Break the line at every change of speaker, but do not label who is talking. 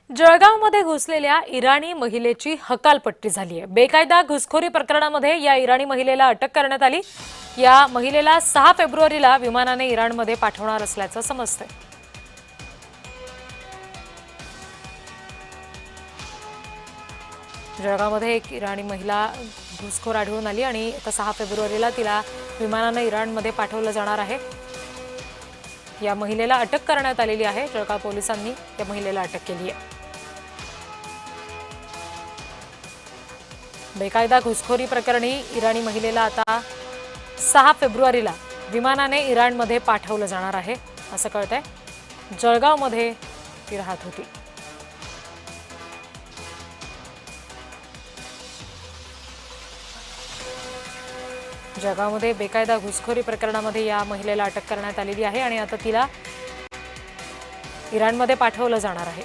जळगावमध्ये घुसलेल्या इराणी महिलेची हकालपट्टी झाली आहे। बेकायदा घुसखोरी प्रकरणामध्ये या इराणी महिलेला अटक करण्यात आली। या महिलेला 6 फेब्रुवारीला विमानाने इराणमध्ये पाठवणार असल्याचं समजतंय। जळगावमध्ये एक इराणी महिला घुसखोर आढळून आली आणि आता 6 फेब्रुवारीला तिला विमानाने इराणमध्ये पाठवलं जाणार आहे। या महिलेला अटक करण्यात आलेली आहे। जळगाव पोलिसांनी या महिलेला अटक केली आहे। बेकायदा घुसखोरी प्रकरणी इराणी महिलेला आता 6 फेब्रुवारीला विमानाने इराणमध्ये पाठवलं जाणार आहे असं कळतंय। जळगावमध्ये ती राहत होती। जळगावमध्ये बेकायदा घुसखोरी प्रकरणामध्ये या महिलेला अटक करण्यात आलेली आहे आणि आता तिला इराणमध्ये पाठवलं जाणार आहे।